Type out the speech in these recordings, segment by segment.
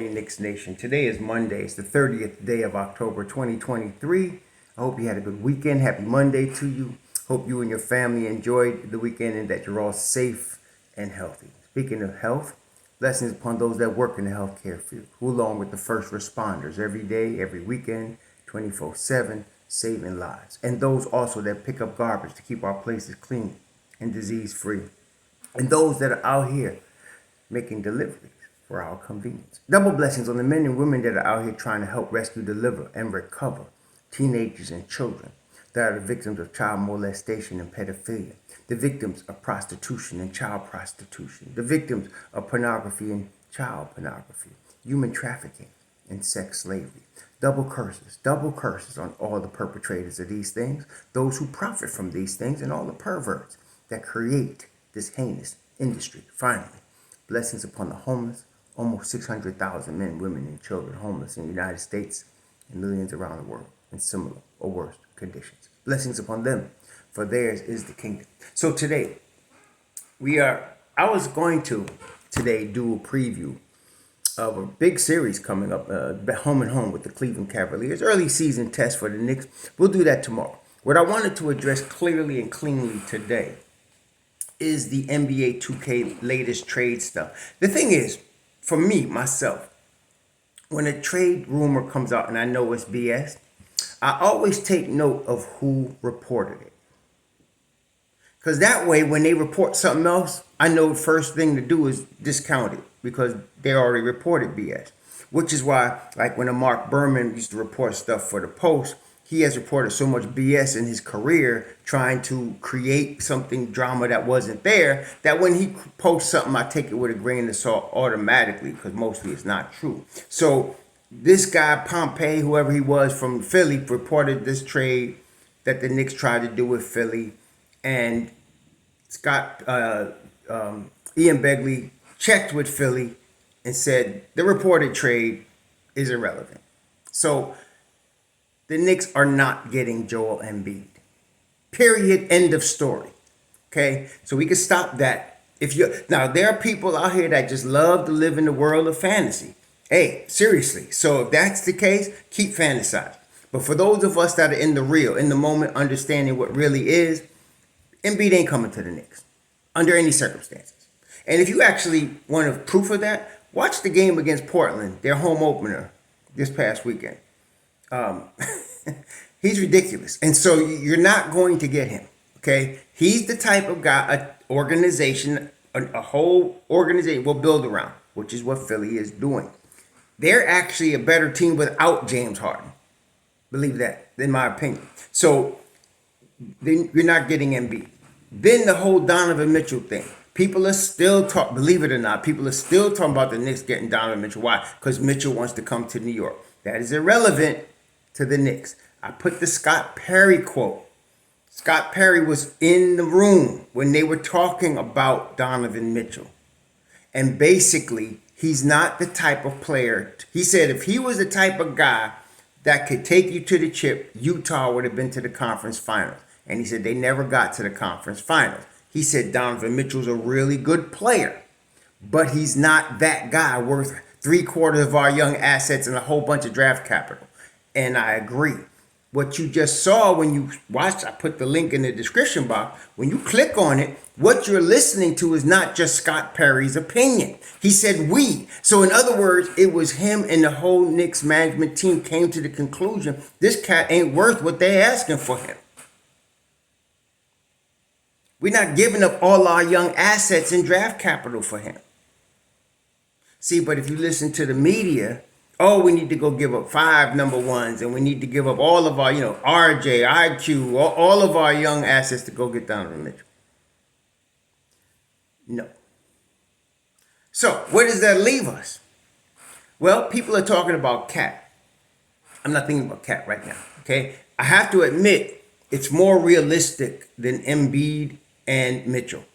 Knicks Nation. Today is Monday. It's the 30th day of October 2023. I hope you had a good weekend. Happy Monday to you. Hope you and your family enjoyed the weekend and that you're all safe and healthy. Speaking of health, blessings upon those that work in the healthcare field, who along with the first responders every day, every weekend, 24/7, saving lives. And those also that pick up garbage to keep our places clean and disease free. And those that are out here making deliveries for our convenience. Double blessings on the men and women that are out here trying to help rescue, deliver, and recover teenagers and children that are the victims of child molestation and pedophilia, the victims of prostitution and child prostitution, the victims of pornography and child pornography, human trafficking and sex slavery. Double curses on all the perpetrators of these things, those who profit from these things, and all the perverts that create this heinous industry. Finally, blessings upon the homeless, almost 600,000 men, women, and children homeless in the United States and millions around the world in similar or worse conditions. Blessings upon them, for theirs is the kingdom. So today, I was going to today do a preview of a big series coming up, home and home with the Cleveland Cavaliers. Early season test for the Knicks. We'll do that tomorrow. What I wanted to address clearly and cleanly today is the NBA 2K latest trade stuff. The thing is, for me, myself, when a trade rumor comes out and I know it's BS, I always take note of who reported it. Because that way, when they report something else, I know the first thing to do is discount it because they already reported BS. Which is why, like when a Mark Berman used to report stuff for the Post, he has reported so much BS in his career trying to create something drama that wasn't there, that when he posts something, I take it with a grain of salt automatically because mostly it's not true. So this guy, Pompey, whoever he was from Philly, reported this trade that the Knicks tried to do with Philly. And Ian Begley checked with Philly and said the reported trade is irrelevant. So the Knicks are not getting Joel Embiid. Period. End of story. Okay? So we can stop that. Now, there are people out here that just love to live in the world of fantasy. Hey, seriously. So if that's the case, keep fantasizing. But for those of us that are in the real, in the moment, understanding what really is, Embiid ain't coming to the Knicks under any circumstances. And if you actually want proof of that, watch the game against Portland, their home opener this past weekend. He's ridiculous. And so you're not going to get him. Okay. He's the type of guy, a whole organization will build around, which is what Philly is doing. They're actually a better team without James Harden. Believe that, in my opinion. So then you're not getting Embiid. Then the whole Donovan Mitchell thing. People are still believe it or not, people are still talking about the Knicks getting Donovan Mitchell. Why? Because Mitchell wants to come to New York. That is irrelevant to the Knicks. I put the Scott Perry quote. Scott Perry was in the room when they were talking about Donovan Mitchell. And basically, he's not the type of player. He said if he was the type of guy that could take you to the chip, Utah would have been to the conference finals. And he said they never got to the conference finals. He said Donovan Mitchell's a really good player, but he's not that guy worth 3/4 of our young assets and a whole bunch of draft capital. And I agree. What you just saw when you watched, I put the link in the description box. When you click on it, what you're listening to is not just Scott Perry's opinion. He said we. So in other words, it was him and the whole Knicks management team came to the conclusion this cat ain't worth what they're asking for him. We're not giving up all our young assets and draft capital for him. See, but if you listen to the media, we need to go give up 5 number ones and we need to give up all of our, RJ, IQ, all of our young assets to go get Donovan Mitchell. No. So where does that leave us? Well, people are talking about Cat. I'm not thinking about Cat right now, okay? I have to admit it's more realistic than Embiid and Mitchell.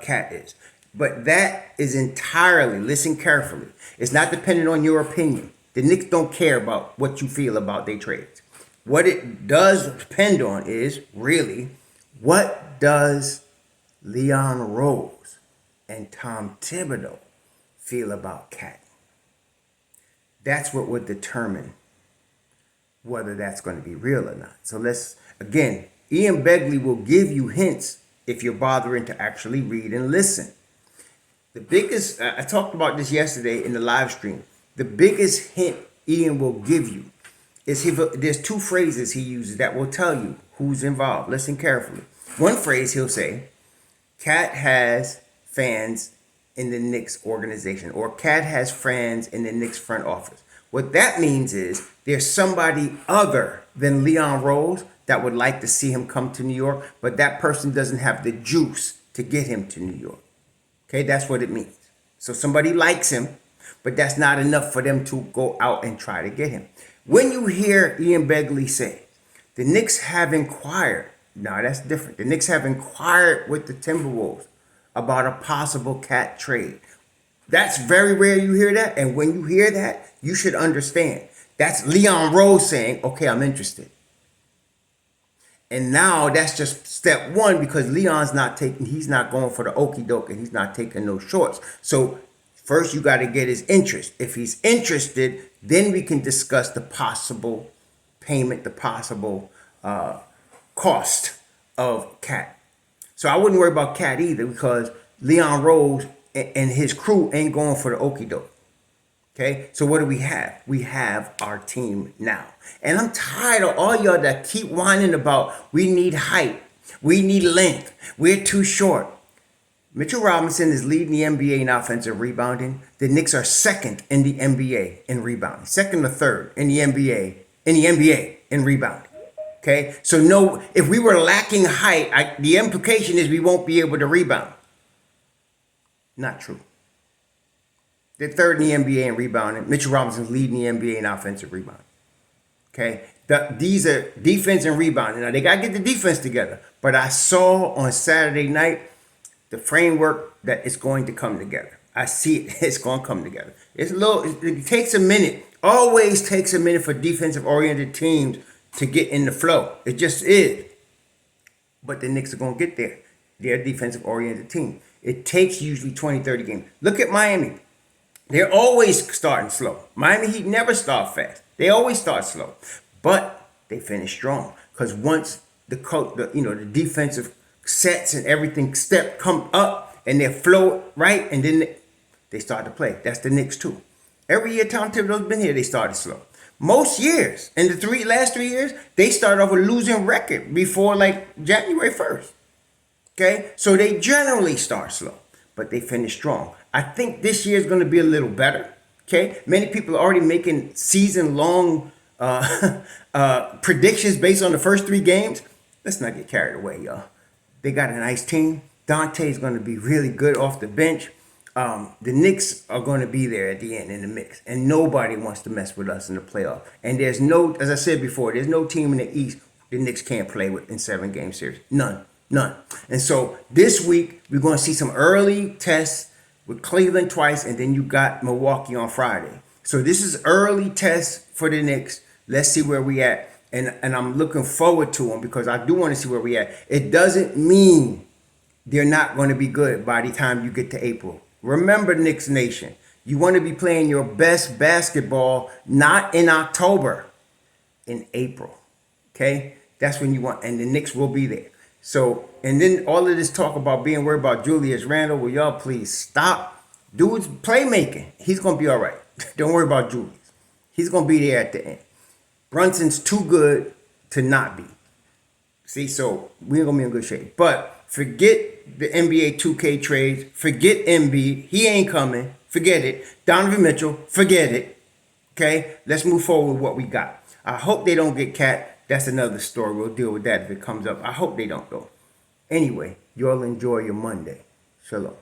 Cat is. But that is entirely, listen carefully, it's not dependent on your opinion. The Knicks don't care about what you feel about their trades. What it does depend on is, really, what does Leon Rose and Tom Thibodeau feel about Cat? That's what would determine whether that's going to be real or not. So again, Ian Begley will give you hints if you're bothering to actually read and listen. The biggest, I talked about this yesterday in the live stream. The biggest hint Ian will give you is there's two phrases he uses that will tell you who's involved. Listen carefully. One phrase he'll say, Cat has fans in the Knicks organization, or Cat has fans in the Knicks front office. What that means is there's somebody other than Leon Rose that would like to see him come to New York, but that person doesn't have the juice to get him to New York. Okay, that's what it means. So somebody likes him, but that's not enough for them to go out and try to get him. When you hear Ian Begley say, the Knicks have inquired, now that's different. The Knicks have inquired with the Timberwolves about a possible Cat trade. That's very rare you hear that. And when you hear that, you should understand. That's Leon Rose saying, okay, I'm interested. And now that's just step one, because he's not going for the Okkie Doke, and he's not taking no shorts. So first you got to get his interest. If he's interested, then we can discuss the possible payment, the possible cost of Cat. So I wouldn't worry about Cat either, because Leon Rose and his crew ain't going for the Okkie Doke. Okay, so what do we have? We have our team now. And I'm tired of all y'all that keep whining about we need height, we need length, we're too short. Mitchell Robinson is leading the NBA in offensive rebounding. The Knicks are second in the NBA in rebounding, second or third in the NBA in rebounding. Okay, so no, if we were lacking height, the implication is we won't be able to rebound. Not true. They're third in the NBA in rebounding. Mitchell Robinson's leading the NBA in offensive rebounding. Okay, these are defense and rebounding. Now they gotta get the defense together. But I saw on Saturday night the framework that it's going to come together. I see it. It's going to come together. It takes a minute. Always takes a minute for defensive-oriented teams to get in the flow. It just is. But the Knicks are going to get there. They're a defensive-oriented team. It takes usually 20, 30 games. Look at Miami. They're always starting slow. Miami Heat never start fast. They always start slow. But they finish strong. Because once the defensive sets and everything come up and they flow right, and then they start to play. That's the Knicks too. Every year Tom Thibodeau's been here, they started slow. Most years, in the last 3 years, they started off with a losing record before like January 1st. Okay, so they generally start slow, but they finish strong. I think this year is going to be a little better. Okay, many people are already making season-long predictions based on the first 3 games. Let's not get carried away, y'all. They got a nice team. Dante's going to be really good off the bench. The Knicks are going to be there at the end in the mix. And nobody wants to mess with us in the playoff. And there's no, as I said before, there's no team in the East the Knicks can't play with in 7-game series. None. And so this week, we're going to see some early tests with Cleveland twice, and then you got Milwaukee on Friday. So this is early tests for the Knicks. Let's see where we at. And I'm looking forward to them, because I do want to see where we at. It doesn't mean they're not going to be good by the time you get to April. Remember, Knicks Nation, you want to be playing your best basketball not in October, in April. Okay? That's when you want, and the Knicks will be there. So, and then all of this talk about being worried about Julius Randle, will y'all please stop? Dude's playmaking. He's going to be all right. Don't worry about Julius. He's going to be there at the end. Brunson's too good to not be. See, so we're going to be in good shape. But forget the NBA 2K trades. Forget Embiid. He ain't coming. Forget it. Donovan Mitchell. Forget it. Okay? Let's move forward with what we got. I hope they don't get Cat. That's another story. We'll deal with that if it comes up. I hope they don't, though. Anyway, y'all enjoy your Monday. Shalom.